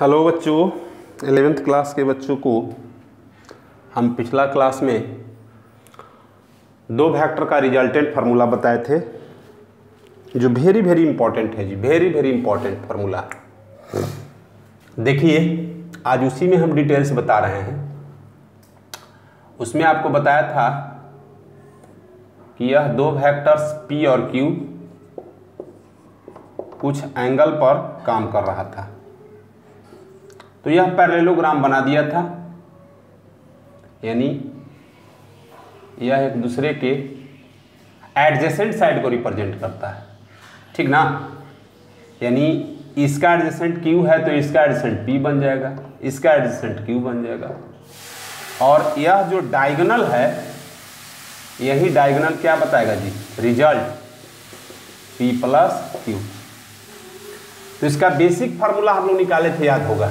Hello बच्चों, 11th class के बच्चों को हम पिछला क्लास में दो वेक्टर का रिजल्टेंट फार्मूला बताए थे जो वेरी वेरी इंपॉर्टेंट है जी, वेरी वेरी इंपॉर्टेंट फार्मूला। देखिए आज उसी में हम डिटेल्स बता रहे हैं। उसमें आपको बताया था कि यह दो वेक्टर्स P और Q कुछ एंगल पर काम कर रहा था, तो यह पैरेललोग्राम बना दिया था, यानी यह एक दूसरे के एडजेसेंट साइड को रिप्रेजेंट करता है, ठीक ना। यानी इसका एडजेसेंट Q है तो इसका एडजेसेंट P बन जाएगा, इसका एडजेसेंट Q बन जाएगा, और यह जो डायगोनल है यही डायगोनल क्या बताएगा जी, रिजल्ट P प्लस Q। तो इसका बेसिक फार्मूला हम लोग निकाले थे, याद होगा।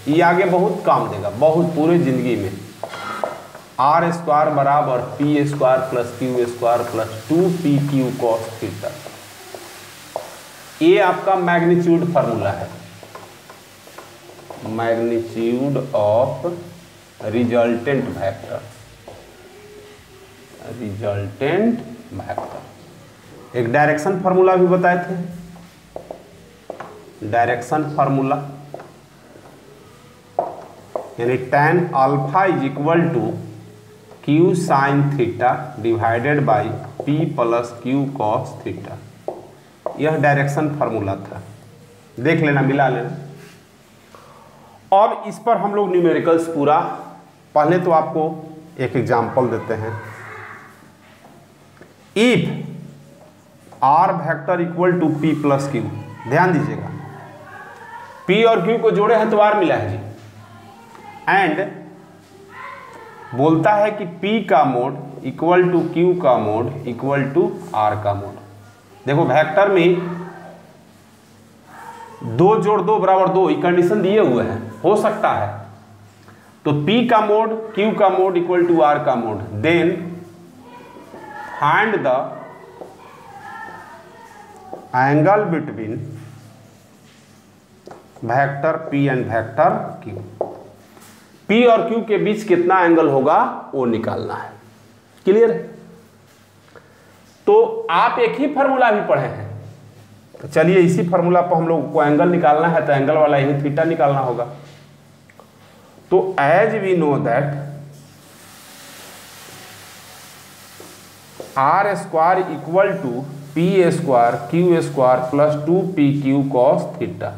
ये आगे बहुत काम देगा, बहुत पूरे जिंदगी में। आर स्क्वायर बराबर P square plus Q square plus 2pq cos theta, ये आपका मैग्नीट्यूड फार्मूला है, magnitude of resultant vector, resultant vector. एक डायरेक्शन फार्मूला भी बताए थे, डायरेक्शन फार्मूला यानी tan alpha is equal to q sine theta divided by p plus q cos theta. यह direction formula था, देख लेना, मिला लेना। अब इस पर हम लोग न्यूमेरिकल्स पूरा, पहले तो आपको एक एग्जांपल देते हैं। If r vector equal to p plus q, ध्यान दीजिएगा, p और q को जोड़े हैं तो r मिला है जी, एंड बोलता है कि P का मोड इक्वल टू Q का मोड इक्वल टू R का मोड। देखो वेक्टर में 2 जोड़ 2 बराबर 2 ये कंडीशन दिए हुए हैं, हो सकता है तो P का मोड Q का मोड इक्वल टू R का mod, then find the angle between vector P and vector Q। P और Q के बीच कितना एंगल होगा वो निकालना है। क्लियर है? तो आप एक ही फार्मूला भी पढ़े हैं, तो चलिए इसी फार्मूला पर हम लोग को एंगल निकालना है, तो एंगल वाला यही थीटा निकालना होगा। तो as we know that R square equal to P square Q square plus 2pq cos theta.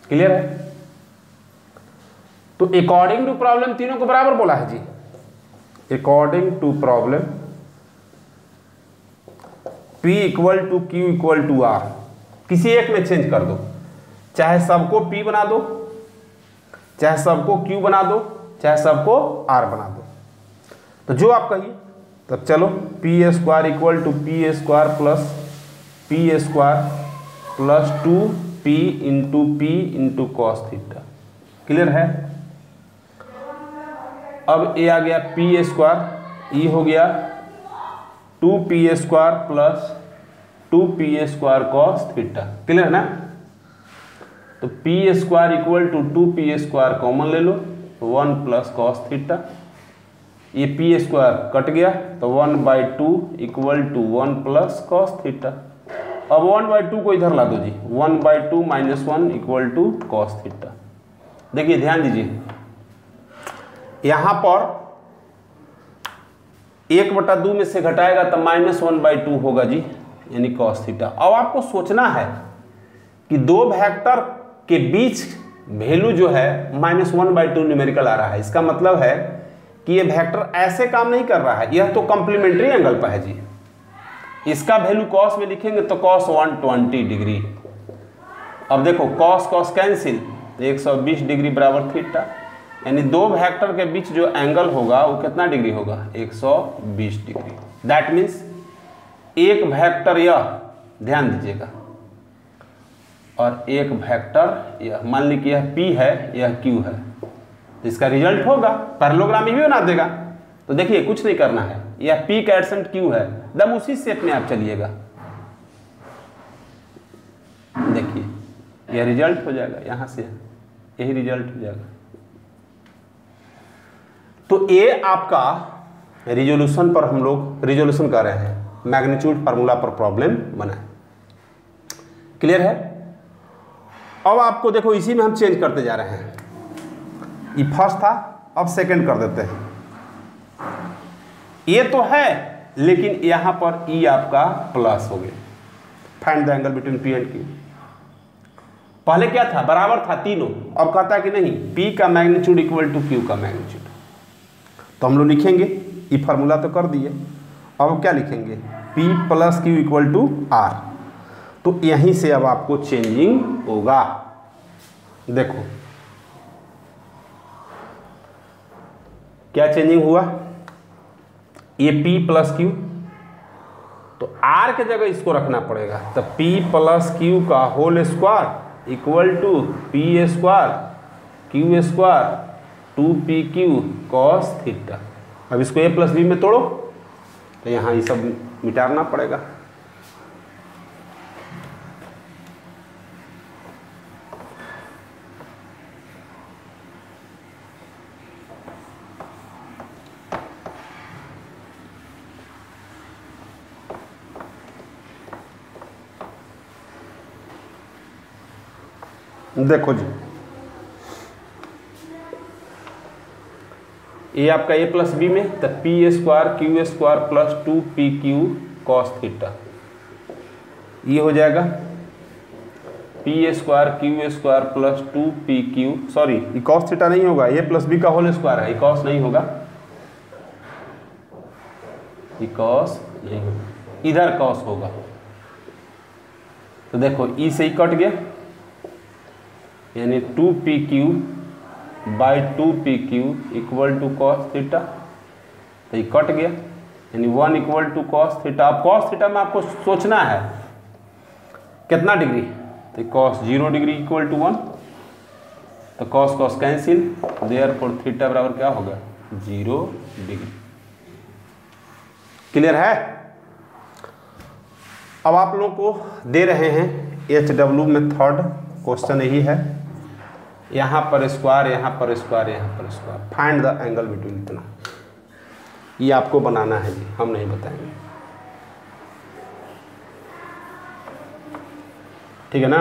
Clear है? तो अकॉर्डिंग टू प्रॉब्लम तीनों को बराबर बोला है जी। According to problem P equal to Q equal to R, किसी एक में चेंज कर दो, चाहे सबको P बना दो, चाहे सबको Q बना दो, चाहे सबको R बना दो, तो जो आप कहिए। तब चलो P square equal to P square plus P square plus 2p into P into cos theta. Clear है? अब ये आ गया P स्क्वायर, ये हो गया 2p square plus 2p square cos theta. Clear ना? तो P square equal to 2p square common ले लो, 1 प्लस कॉस थीटा। ये P स्क्वायर कट गया तो 1/2 equal to 1 plus cos theta. अब 1/2 को इधर ला दो जी, 1/2 minus 1 equal to cos theta. देखिए ध्यान दीजिए, यहां पर 1/2 में से घटाएगा तो -1/2 होगा जी, यानी कॉस थीटा। अब आपको सोचना है कि दो वेक्टर के बीच वैल्यू जो है -1/2 न्यूमेरिकल आ रहा है, इसका मतलब है कि ये वेक्टर ऐसे काम नहीं कर रहा है, यह तो कॉम्प्लीमेंट्री एंगल पर है जी। इसका वैल्यू कॉस में लिखेंगे तो cos 120 डिग्री। अब देखो cos cos कैंसिल, 120 डिग्री बराबर थीटा, यानी दो वेक्टर के बीच जो एंगल होगा वो कितना डिग्री होगा, 120 डिग्री। दैट मीन्स एक वेक्टर यह, ध्यान दीजिएगा, और एक वेक्टर यह, मान ली कि यह P है यह Q है, तो इसका रिजल्ट होगा, पैरेललोग्राम ही बना देगा। तो देखिए कुछ नहीं करना है, यह P का एडजेसेंट Q है, दम उसी शेप में आप चलिएगा, देखिए यह रिजल्ट हो जाएगा यहाँ से। यही रिजल्ट हो जाएगा। तो ये आपका रिजोल्यूशन पर हम लोग रिजोल्यूशन कर रहे हैं, मैग्नीट्यूड फार्मूला पर प्रॉब्लम बनाए। क्लियर है? अब आपको देखो इसी में हम चेंज करते जा रहे हैं। ये फर्स्ट था, अब सेकंड कर देते हैं। ये तो है लेकिन यहां पर ई आपका प्लस हो गया। Find the angle between P and Q. पहले क्या था, बराबर था तीनों, अब कहता है कि नहीं, पी का मैग्नीट्यूड इक्वल टू क्यू का मैग्नीट्यूड। तो हम लोग लिखेंगे, ये फार्मूला तो कर दिए, अब क्या लिखेंगे, P plus Q equal to R. तो यहीं से अब आपको चेंजिंग होगा। देखो क्या चेंजिंग हुआ, ये P प्लस क्यू, तो R के जगह इसको रखना पड़ेगा। तो P प्लस क्यू का whole square equal to P square Q square 2PQ cos theta. अब इसको A प्लस बी में तोड़ो, तो यहाँ ये सब मिटाना पड़ेगा। देखो जी, ये आपका ए प्लस बी में, तो P square Q square plus 2PQ cos theta, ये हो जाएगा P square Q square plus 2PQ, sorry ये कॉस थीटा नहीं होगा, ए प्लस बी का होल स्क्वायर है, ये कॉस नहीं होगा, ये कॉस नहीं होगा, इधर कॉस होगा। तो देखो ई से ही कट गया, यानी 2PQ by 2PQ equal to cos theta, तो ये कट गया, यानी 1 इक्वल टू कॉस थीटा। अब कॉस थीटा में आपको सोचना है कितना डिग्री, तो कॉस 0 डिग्री इक्वल टू 1, तो cos cos cancel, therefore theta बराबर क्या होगा 0 डिग्री। क्लियर है? अब आप लोगों को दे रहे हैं HW में थर्ड क्वेश्चन यही है, यहाँ पर स्क्वायर, यहाँ पर स्क्वायर, यहाँ पर square, find the angle between. इतना ये आपको बनाना है जी, हम नहीं बताएंगे, ठीक है ना,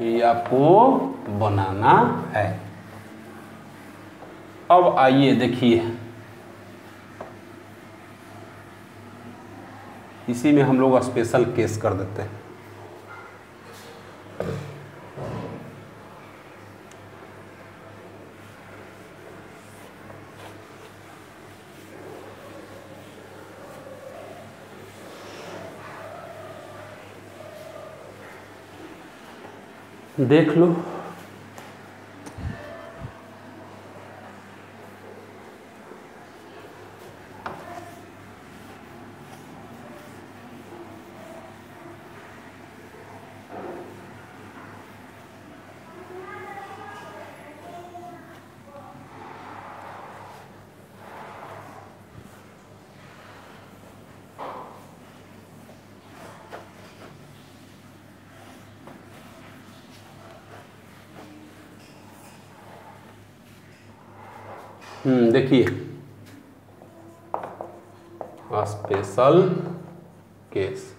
ये आपको बनाना है। अब आइए देखिए, इसी में हम लोग स्पेशल केस कर देते हैं। देख लो, देखिए स्पेशल केस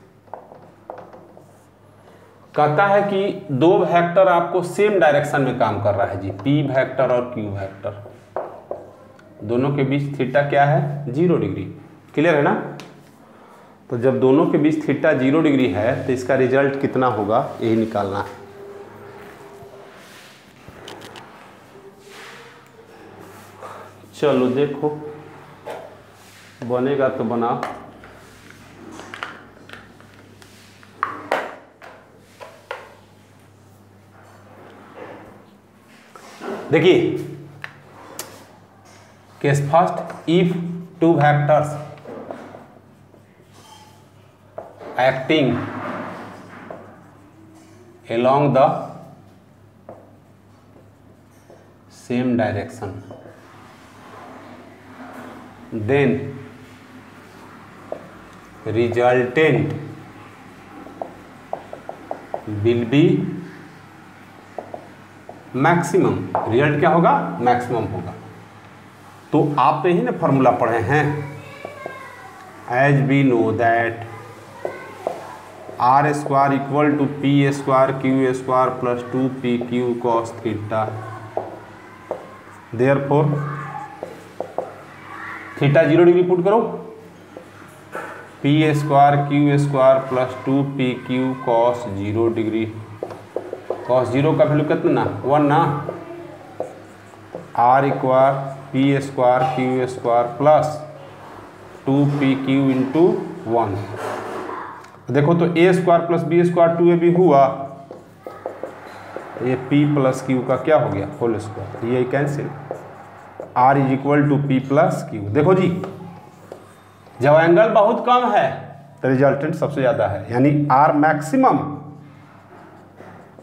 कहता है कि दो वेक्टर आपको सेम डायरेक्शन में काम कर रहा है जी, P वेक्टर और Q वेक्टर, दोनों के बीच थीटा क्या है 0 डिग्री। क्लियर है ना? तो जब दोनों के बीच थीटा 0 डिग्री है तो इसका रिजल्ट कितना होगा यही निकालना है। चलो देखो, बनेगा तो बनाओ। देखिए case first, if two vectors acting along the same direction, then resultant will be maximum, result क्या होगा, मैक्सिमम होगा। तो आप तो यही ना फॉर्मूला पढ़े हैं, as we know that R square equal to P square Q square plus 2pq cos theta. Therefore theta 0 degree put करो, P square Q square plus 2pq cos 0 degree. cos 0 का वैल्यू कितना, 1 ना, R equal P square Q square plus 2pq into 1। देखो तो A square plus B square 2ab हुआ, ये p plus Q का क्या हो गया, होल स्क्वायर, ये cancel. r is equal to P plus Q. देखो जी, जब एंगल बहुत कम है तो रिजल्टेंट सबसे ज़्यादा है, यानी r maximum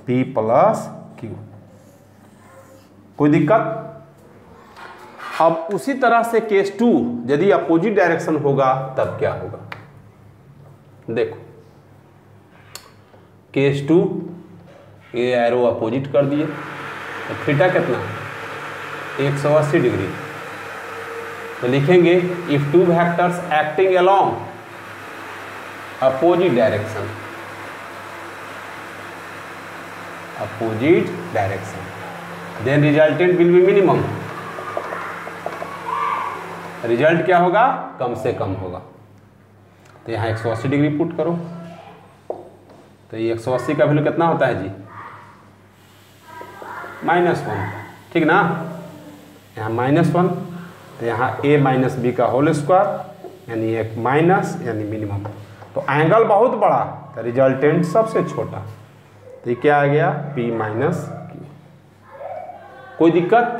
p plus Q. कोई दिक्कत? अब उसी तरह से केस 2 यदि अपोजिट डायरेक्शन होगा तब क्या होगा, देखो केस 2 ये एरो अपोजिट कर दिए तो थीटा कितना, 180 डिग्री। तो लिखेंगे if two vectors acting along opposite direction, opposite direction, then resultant will be minimum. Result क्या होगा, कम से कम होगा। तो यहाँ 180 डिग्री पुट करो, तो ये 180 का वैल्यू कितना होता है जी, -1, ठीक ना। यहाँ -1, तो यहाँ a माइनस बी का होल स्क्वायर, यानी एक माइनस यानी मिनिमम। तो एंगल बहुत बड़ा तो रिजल्टेंट सबसे छोटा, तो ये क्या आ गया, p माइनस क्यू। कोई दिक्कत?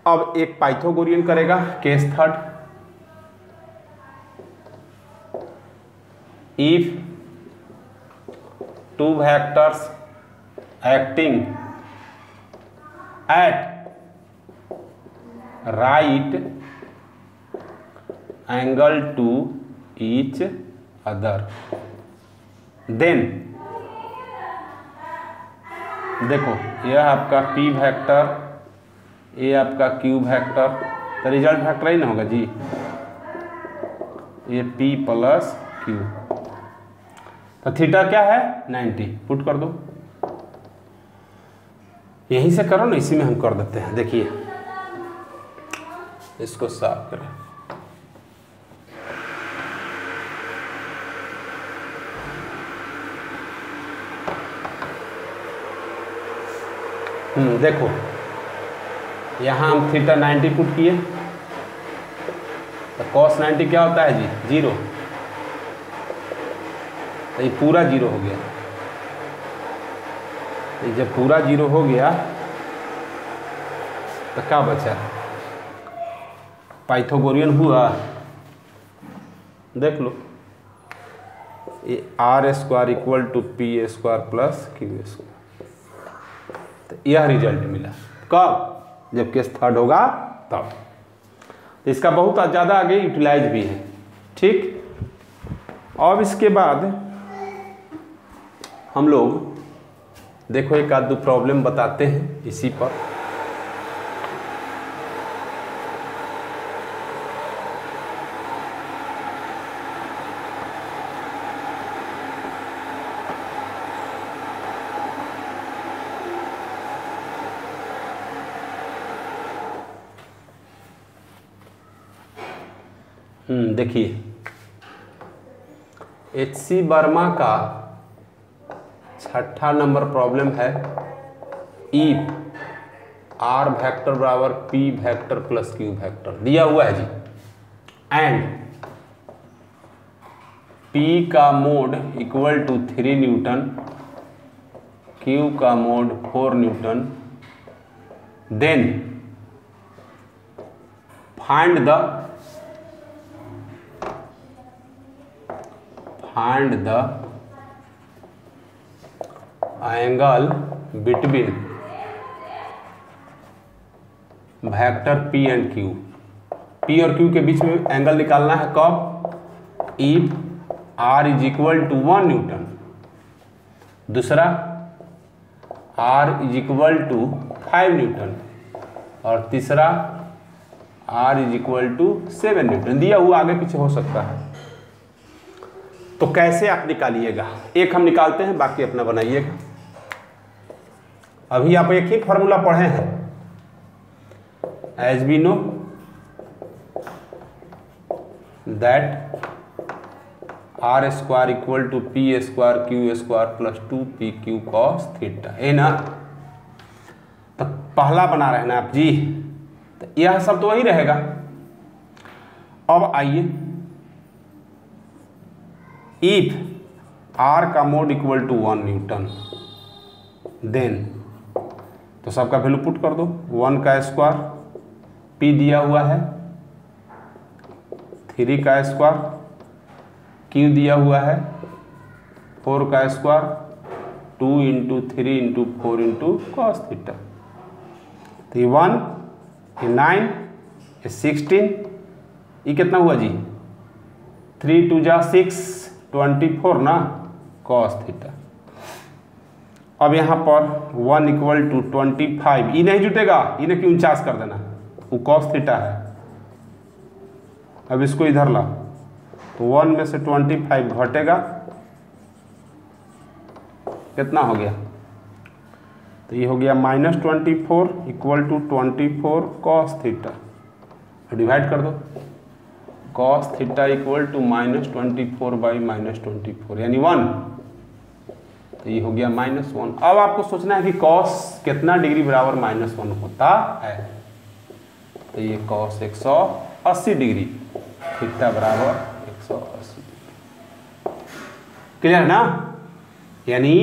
अब एक पाइथागोरियन करेगा case 3। If two vectors acting at right angle to each other, then देखो यह आपका p वेक्टर, ये आपका q वेक्टर, तो रिजल्ट वेक्टर ही ना होगा जी, ये p प्लस क्यू। तो थीटा क्या है, 90, पुट कर दो। यहीं से करो ना, इसी में हम कर देते हैं। देखिए इसको साफ करें, देखो यहाँ हम थीटा 90 पुट किए, तो cos 90 क्या होता है जी, 0। तो ये पूरा 0 हो गया। ये जब पूरा 0 हो गया तो क्या बचा, पाइथागोरियन हुआ। देख लो, ये R square equal to P square plus Q square, तो यह रिजल्ट मिला। कब, जब केस 3 होगा तब। तो इसका बहुत ज़्यादा आगे यूटिलाइज भी है, ठीक। अब इसके बाद हम लोग देखो एक आध दो प्रॉब्लम बताते हैं इसी पर। देखिए HC वर्मा का 6ठा नंबर प्रॉब्लम है। इफ R वेक्टर बराबर P vector plus Q vector दिया हुआ है जी, एंड P का mod equal to 3 newton, Q का mod 4 newton, then find the angle between vector P and Q। P और Q के बीच में एंगल निकालना है कब, if R is equal to 1 newton. दूसरा, R is equal to 5 newton और तीसरा R is equal to 7 newton दिया हुआ, आगे पीछे हो सकता है। तो कैसे आप निकालिएगा, एक हम निकालते हैं, बाकी अपना बनाइएगा। अभी आप एक ही फॉर्मूला पढ़े हैं, as we know that R square equal to P square Q square plus 2pq cos theta, है ना। तो पहला बना रहे ना आप जी, तो यह सब तो वही रहेगा। अब आइए, इफ R का mod equal to 1 newton, then तो सबका वैल्यू पुट कर दो। 1 का स्क्वायर, P दिया हुआ है, 3 का स्क्वायर, Q दिया हुआ है, 4 का square, 2 into 3 into 4 into cos theta. तो ये 1, ये 9, ये 16, ये कितना हुआ जी, 3 2 जा 6, 24 ना, कॉस थीटा। अब यहाँ पर 1 इक्वल टू 25, ये नहीं जुटेगा, इन्हें क्यों 49 कर देना, वो कॉस थीटा है। अब इसको इधर ला, तो 1 में से 25 घटेगा, कितना हो गया, तो ये हो गया -24 equal to 24 cos theta. Divide कर दो, cos theta equal to -24 by -24 यानी 1, तो ये हो गया -1। अब आपको सोचना है कि कॉस कितना डिग्री बराबर -1 होता है, तो ये कॉस 180 डिग्री, थीटा बराबर 180। क्लियर है ना। यानी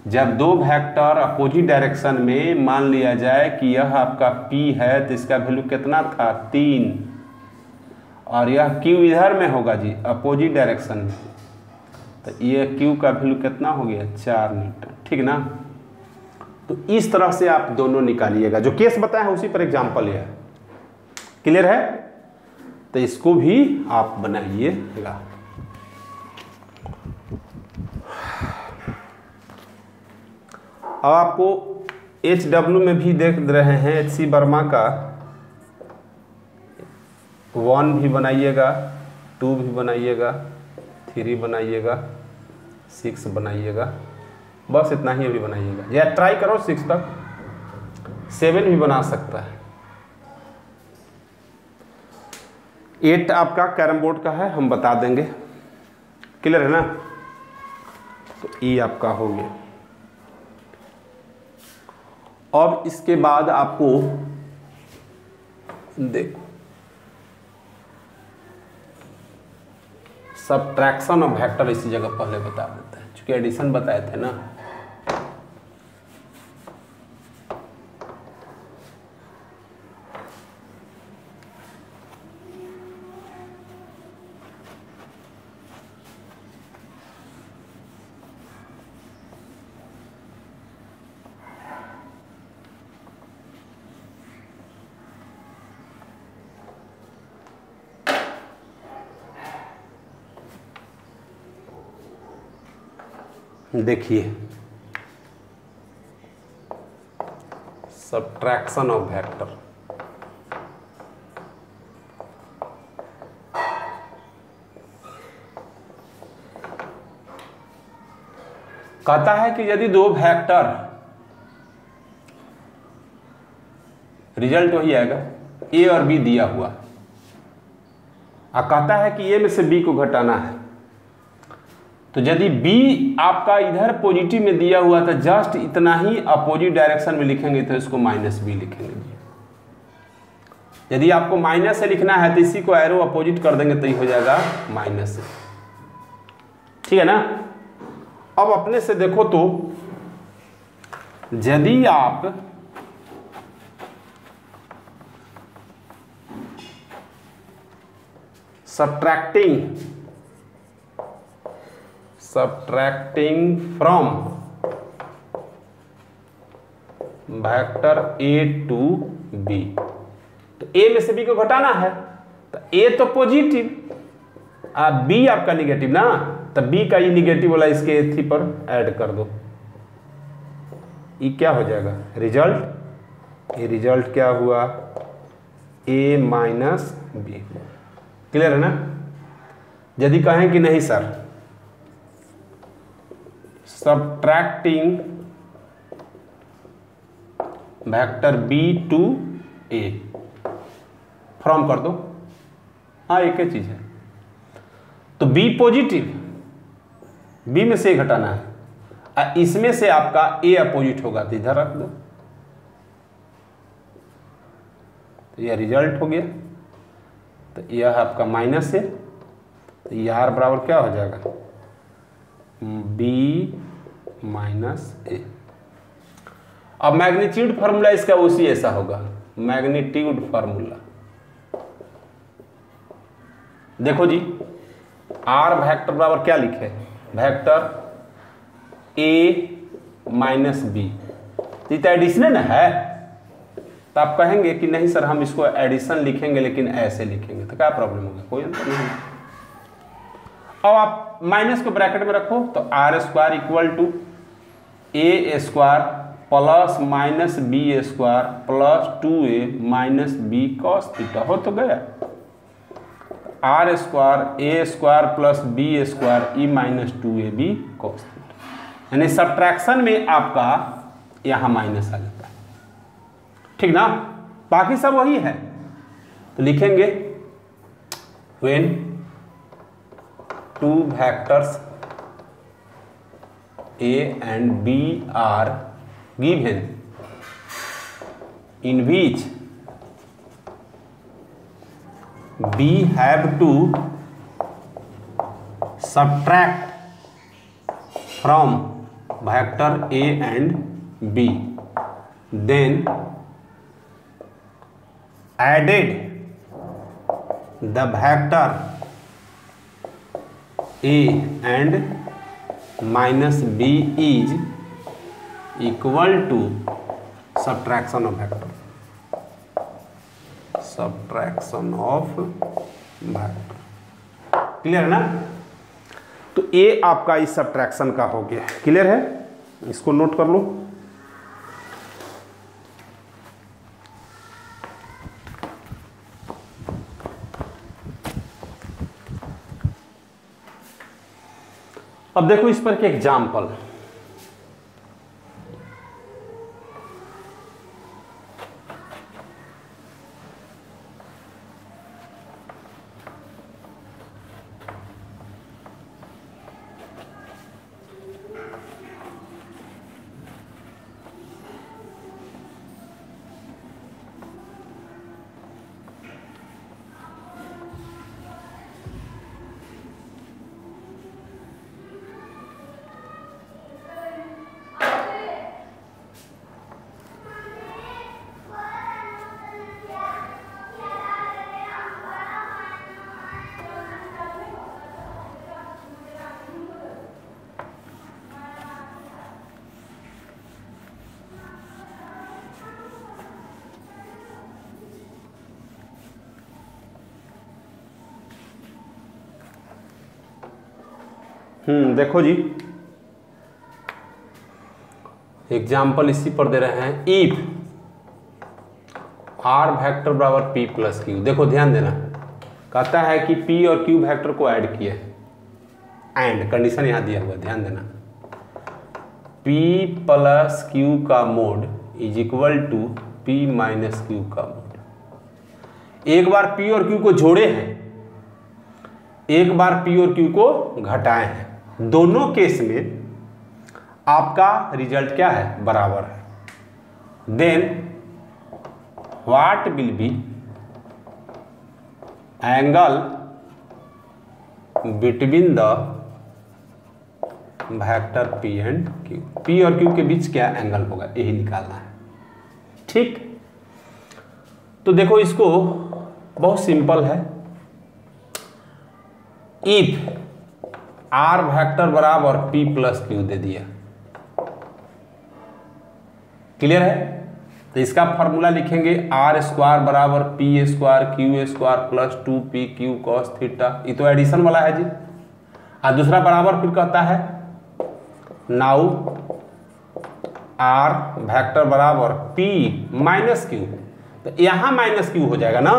जब दो वेक्टर अपोजिट डायरेक्शन में, मान लिया जाए कि यह आपका P है, तो इसका वैल्यू कितना था 3, और यह Q इधर में होगा जी अपोजिट डायरेक्शन में, तो ये Q का वैल्यू कितना हो गया 4 न्यूटन, ठीक ना। तो इस तरह से आप दोनों निकालिएगा, जो केस बताया है उसी पर एग्जाम्पल है। क्लियर है, तो इसको भी आप बनाइएगा। अब आपको HW में भी देख रहे हैं, HC वर्मा का 1 भी बनाइएगा, 2 भी बनाइएगा, 3 बनाइएगा, 6 बनाइएगा, बस इतना ही अभी बनाइएगा, या ट्राई करो 6 तक, 7 भी बना सकता है। 8 आपका कैरम बोर्ड का है, हम बता देंगे। क्लियर है ना। तो ये आपका हो गया। अब इसके बाद आपको देखो सब्ट्रैक्शन ऑफ वेक्टर इसी जगह पहले बता देते हैं, क्योंकि एडिशन बताए थे ना। देखिए सब्ट्रैक्शन ऑफ वेक्टर, कहता है कि यदि दो वेक्टर, रिजल्ट वही आएगा ए और बी दिया हुआ, और कहता है कि ए में से बी को घटाना है, तो यदि B आपका इधर पॉजिटिव में दिया हुआ था, जस्ट इतना ही अपोजिट डायरेक्शन में लिखेंगे तो इसको -B लिखेंगे। यदि आपको माइनस से लिखना है तो इसी को एरो अपोजिट कर देंगे तो ये हो जाएगा -A, ठीक है ना। अब अपने से देखो तो यदि आप subtracting from vector A to B, तो A में से B को घटाना है, तो A तो पॉजिटिव, B आपका निगेटिव ना, तो B का ये निगेटिव वाला इसके थी पर ऐड कर दो, ये क्या हो जाएगा रिजल्ट, ये रिजल्ट क्या हुआ a माइनस बी। क्लियर है ना। यदि कहें कि नहीं sir subtracting vector b to a from कर दो, हाँ एक ही चीज है, तो b पॉजिटिव, b में से a घटाना है, इसमें से आपका a अपोजिट होगा तो इधर रख दो, तो यह रिजल्ट हो गया। तो यह आपका माइनस है, तो यार बराबर क्या हो जाएगा b माइनस a। अब मैग्नीट्यूड फार्मूला इसका उसी ऐसा होगा, मैग्नीट्यूड फार्मूला देखो जी, r वेक्टर बराबर क्या लिखे, वेक्टर a माइनस बी, तो एडिशन है। तो आप कहेंगे कि नहीं सर हम इसको एडिशन लिखेंगे लेकिन ऐसे लिखेंगे, तो क्या प्रॉब्लम होगा, कोई अंतर नहीं। अब आप माइनस को ब्रैकेट में रखो तो R square equal to A square plus minus B square plus 2a minus B cos theta हो तो गया। R square A square plus B square E minus 2ab cos theta, यानी सब्ट्रैक्शन में आपका यहाँ माइनस आ जाता है, ठीक ना। बाकी सब वही है, तो लिखेंगे when two vectors a and b are given in which b have to subtract from vector a and b, then added the vector a and minus b is equal to subtraction of vector, subtraction of vector। Clear है ना। तो a आपका इस subtraction का हो गया, clear है, इसको नोट कर लो। अब देखो इस पर एक एग्जाम्पल, देखो जी एग्जाम्पल इसी पर दे रहे हैं, इफ आर वेक्टर बराबर पी प्लस क्यू। देखो ध्यान देना, कहता है कि पी और क्यू वेक्टर को ऐड किए, एंड कंडीशन यहां दिया हुआ, ध्यान देना, पी प्लस क्यू का mod is equal to P minus Q का मोड। एक बार पी और क्यू को जोड़े हैं, एक बार पी और क्यू को घटाए हैं, दोनों केस में आपका रिजल्ट क्या है, बराबर है। Then what will be angle between the vector P and Q, P और क्यू के बीच क्या एंगल होगा, यही निकालना है, ठीक। तो देखो इसको बहुत सिंपल है, इफ आर वेक्टर बराबर पी प्लस क्यू दे दिया, क्लियर है। तो इसका फॉर्मूला लिखेंगे आर स्क्वायर बराबर P square Q square plus 2p Q cos theta, ये तो एडिशन वाला है जी। और दूसरा बराबर फिर कहता है नाउ आर वेक्टर बराबर पी माइनस क्यू, तो यहाँ माइनस क्यू हो जाएगा ना,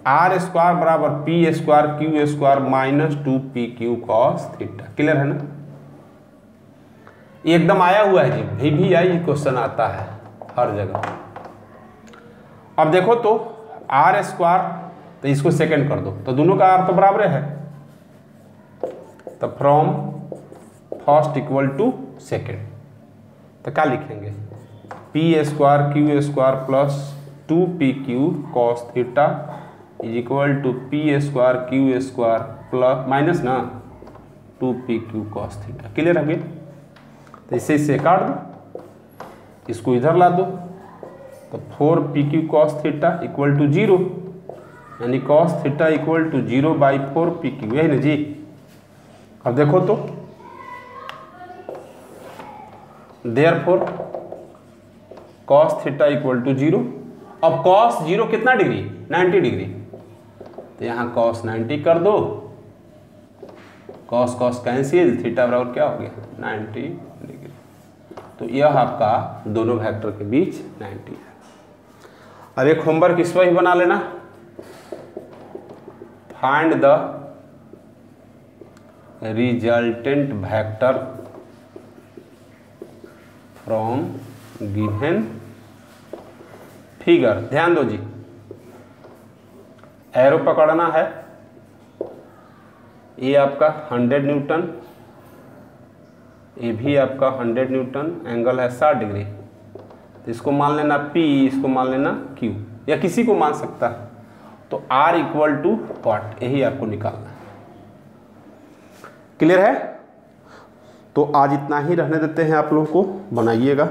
आर स्क्वायर बराबर P square Q square minus 2pq cos theta. Clear है ना, ये एकदम आया हुआ है जी, VVI क्वेश्चन आता है हर जगह। अब देखो तो आर स्क्वायर, तो इसको सेकंड कर दो, तो दोनों का आर तो बराबर है, तो from first equal to second, तो क्या लिखेंगे, P square Q square plus 2pq cos theta is equal to P square Q square plus minus ना 2pq cos थीटा। क्लियर है, तो इसे काट दो, इसको इधर ला दो, तो 4pq cos theta equal to 0, यानी cos theta equal to 0 by 4pq, यही ना जी। अब देखो तो therefore cos theta equal to 0, अब cos 0 कितना डिग्री, 90 डिग्री, तो यहाँ cos 90 कर दो, cos cos कैंसिल, थीटा बराबर क्या हो गया 90 डिग्री, तो यह आपका दोनों वेक्टर के बीच 90 है। अब एक होमवर्क इस पर ही बना लेना, find the resultant vector from given figure. ध्यान दो जी, एरो पकड़ना है, ये आपका 100 न्यूटन, ये भी आपका 100 न्यूटन, एंगल है 60 डिग्री, तो इसको मान लेना P, इसको मान लेना Q, या किसी को मान सकता है, तो R इक्वल टू व्हाट, यही आपको निकालना है। क्लियर है, तो आज इतना ही रहने देते हैं, आप लोगों को बनाइएगा।